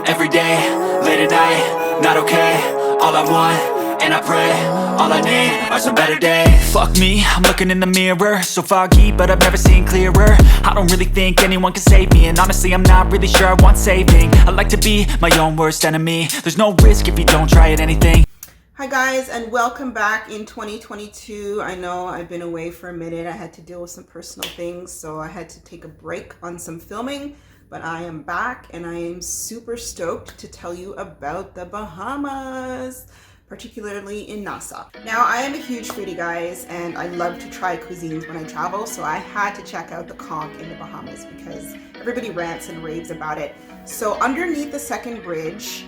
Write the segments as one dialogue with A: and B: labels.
A: every day, late at night, not okay. All I want, and I pray, all I need are some better days. Fuck me, I'm looking in the mirror, so foggy, but I've never seen clearer. I don't really think anyone can save me, and honestly I'm not really sure I want saving. I like to be my own worst enemy. There's no risk if you don't try at anything.
B: Hi guys, and welcome back in 2022. I know I've been away for a minute. I had to deal with some personal things, so I had to take a break on some filming, but I am back and I am super stoked to tell you about the Bahamas, particularly in Nassau. Now, I am a huge foodie, guys, and I love to try cuisines when I travel, so I had to check out the conch in the Bahamas because everybody rants and raves about it. So underneath the second bridge,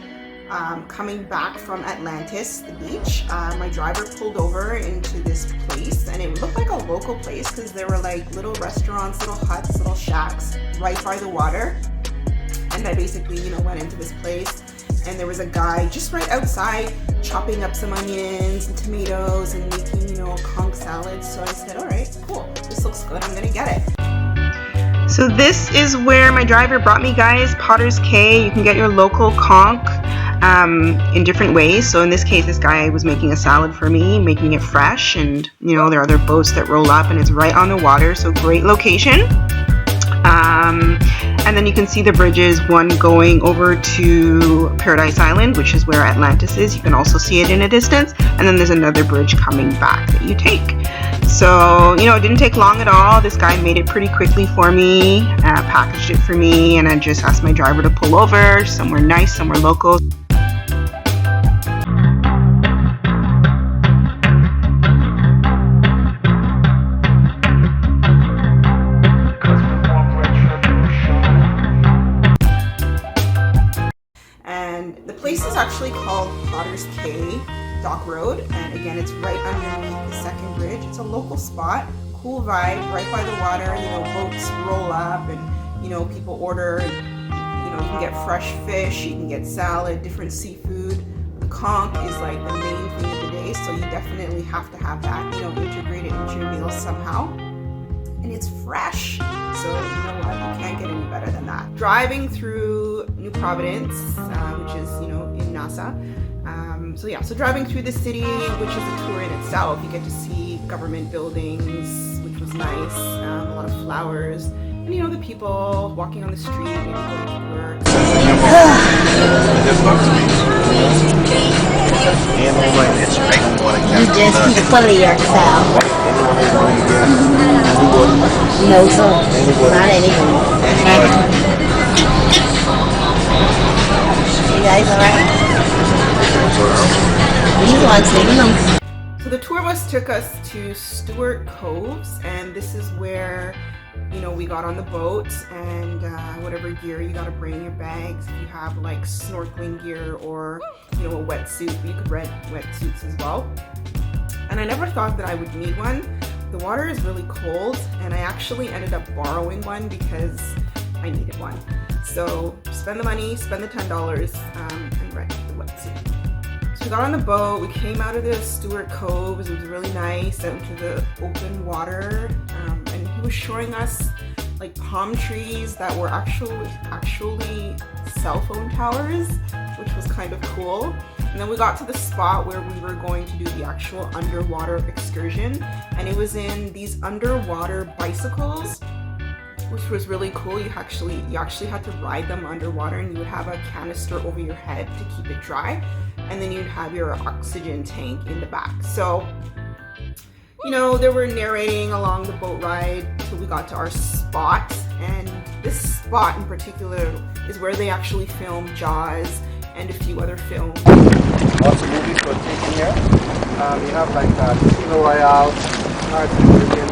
B: coming back from Atlantis, the beach, my driver pulled over into this place, and it looked like a local place because there were like little restaurants, little huts, little shacks right by the water. And I basically, went into this place, and there was a guy just right outside chopping up some onions and tomatoes and making, a conch salad. So I said, all right, cool, this looks good, I'm gonna get it. So this is where my driver brought me, guys, Potters Cay. You can get your local conch in different ways. So in this case, this guy was making a salad for me, making it fresh, and there are other boats that roll up, and it's right on the water, so great location. And then you can see the bridges, one going over to Paradise Island, which is where Atlantis is. You can also see it in a distance. And then there's another bridge coming back that you take. So, it didn't take long at all. This guy made it pretty quickly for me, packaged it for me, and I just asked my driver to pull over somewhere nice, somewhere local. The place is actually called Potters Cay Dock Road, and again, it's right underneath the second bridge. It's a local spot, cool vibe, right by the water. Boats roll up, and people order. And, you can get fresh fish, you can get salad, different seafood. The conch is like the main thing of the day, so you definitely have to have that. Integrate it into your meals somehow. And it's fresh, so you can't get any better than that. Driving through New Providence, which is in Nassau. So driving through the city, which is a tour in itself. You get to see government buildings, which was nice. A lot of flowers, and the people walking on the street, going to work.
C: You just fully yourself. No, sir. Not anyone. You guys alright?
B: So the tour bus took us to Stuart Coves, and this is where we got on the boat, and whatever gear you gotta bring in your bags. If you have like snorkeling gear or a wetsuit, you could rent wetsuits as well. And I never thought that I would need one. The water is really cold, and I actually ended up borrowing one because I needed one. So spend the money, spend the $10, and rent the wetsuit. So we got on the boat, we came out of the Stuart Coves. It was really nice, out into the open water, and he was showing us like palm trees that were actually cell phone towers, which was kind of cool. And then we got to the spot where we were going to do the actual underwater excursion, and it was in these underwater bicycles, which was really cool. You actually had to ride them underwater, and you would have a canister over your head to keep it dry, and then you'd have your oxygen tank in the back. So they were narrating along the boat ride till we got to our spot, and this spot in particular is where they actually filmed Jaws and a few other films.
D: Lots of movies were taken here. We have like Casino Royale, Pirates of the Caribbean.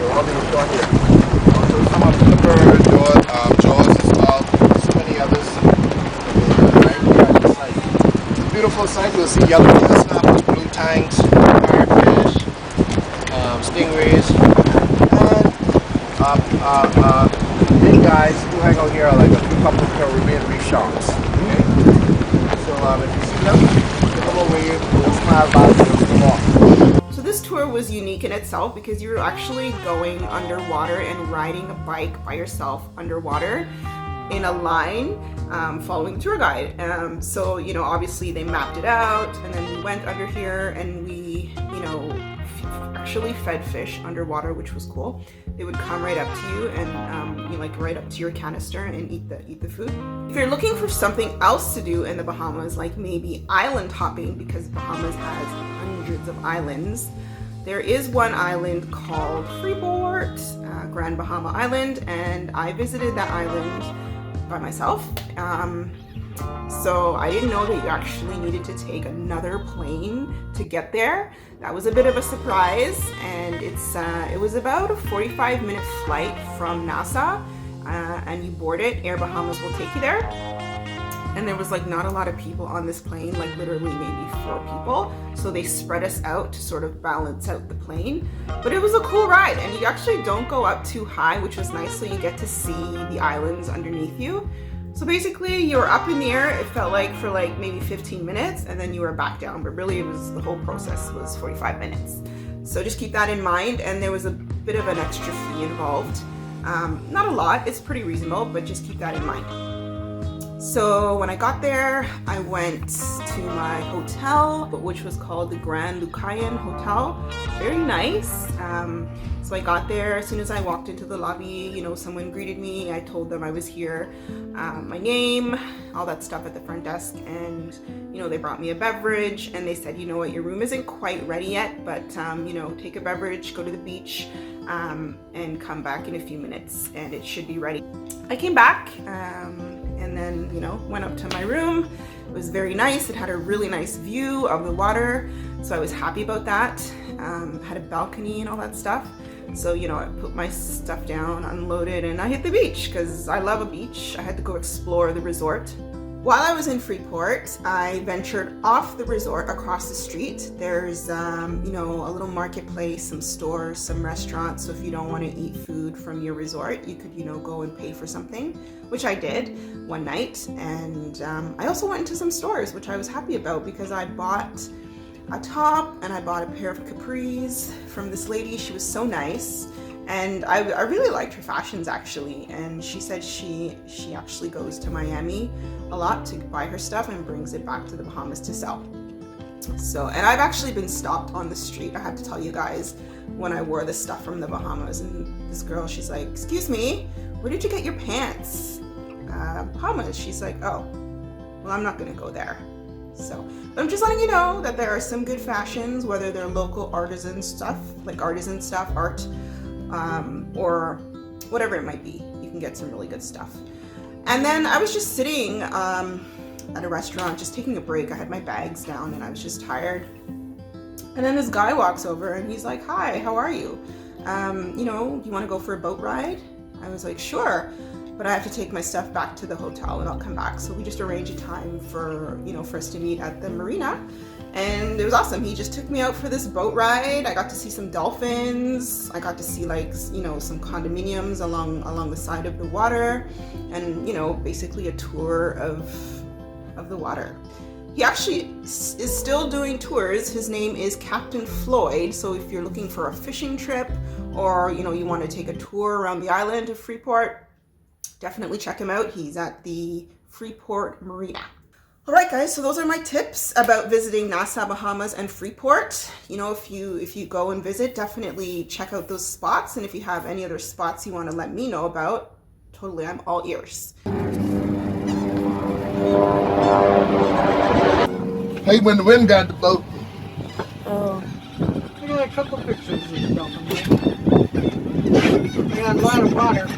D: All these shot here. Also some of Flipper, Jaws as well, so many others. Right here at the site. It's a beautiful site. You'll see yellowtail snappers, blue tanks, parrotfish, stingrays, and many guys who hang out here are like a few couple of Caribbean reef sharks. Okay? So if you see them, come over here, we'll smile back and come on.
B: So this tour was unique in itself because you were actually going underwater and riding a bike by yourself underwater. in a line following the tour guide. So, you know, obviously they mapped it out, and then we went under here and we, you know, actually fed fish underwater, which was cool. They would come right up to you and you like right up to your canister and eat the food. If you're looking for something else to do in the Bahamas, like maybe island hopping, because Bahamas has hundreds of islands, there is one island called Freeport, Grand Bahama Island, and I visited that island by myself. So I didn't know that you actually needed to take another plane to get there. That was a bit of a surprise, and it was about a 45-minute flight from Nassau, and you board it. Air Bahamas will take you there. And there was like not a lot of people on this plane, like literally maybe 4 people. So they spread us out to sort of balance out the plane. But it was a cool ride, and you actually don't go up too high, which was nice, so you get to see the islands underneath you. So basically you were up in the air, it felt like, for like maybe 15 minutes, and then you were back down. But really it was, the whole process was 45 minutes. So just keep that in mind, and there was a bit of an extra fee involved. Not a lot, it's pretty reasonable, but just keep that in mind. So when I got there, I went to my hotel, which was called the Grand Lucayan Hotel. Very nice. So I got there, as soon as I walked into the lobby, you know, someone greeted me. I told them I was here, my name, all that stuff at the front desk, and you know, they brought me a beverage, and they said, you know what, your room isn't quite ready yet, but you know, take a beverage, go to the beach, and come back in a few minutes, and it should be ready. I came back, and then, you know, went up to my room. It was very nice. It had a really nice view of the water, so I was happy about that. Had a balcony and all that stuff. So, you know, I put my stuff down, unloaded, and I hit the beach because I love a beach. I had to go explore the resort. While I was in Freeport, I ventured off the resort across the street. There's, you know, a little marketplace, some stores, some restaurants. So if you don't want to eat food from your resort, you could, you know, go and pay for something, which I did one night. And I also went into some stores, which I was happy about because I bought a top and I bought a pair of capris from this lady. She was so nice. And I really liked her fashions, actually, and she said she actually goes to Miami a lot to buy her stuff and brings it back to the Bahamas to sell. So, and I've actually been stopped on the street, I have to tell you guys, when I wore this stuff from the Bahamas, and this girl, she's like, excuse me, where did you get your pants? Bahamas. She's like, oh, well, I'm not gonna go there. So, but I'm just letting you know that there are some good fashions, whether they're local artisan stuff, like artisan stuff, art, or whatever it might be. You can get some really good stuff. And then I was just sitting at a restaurant, just taking a break. I had my bags down and I was just tired. And then this guy walks over and he's like, hi, how are you? You know, do you want to go for a boat ride? I was like, sure, but I have to take my stuff back to the hotel and I'll come back. So we just arranged a time for, you know, for us to meet at the marina. And it was awesome. He just took me out for this boat ride. I got to see some dolphins. I got to see, like, you know, some condominiums along the side of the water, and, you know, basically a tour of the water. He actually is still doing tours. His name is Captain Floyd. So if you're looking for a fishing trip, or, you know, you want to take a tour around the island of Freeport, definitely check him out. He's at the Freeport Marina. All right, guys, so those are my tips about visiting Nassau, Bahamas, and Freeport. You know, if you go and visit, definitely check out those spots. And if you have any other spots you want to let me know about, totally, I'm all ears.
D: Hey, when the wind got the boat.
E: I got a couple pictures of the dolphin. I got a lot of water.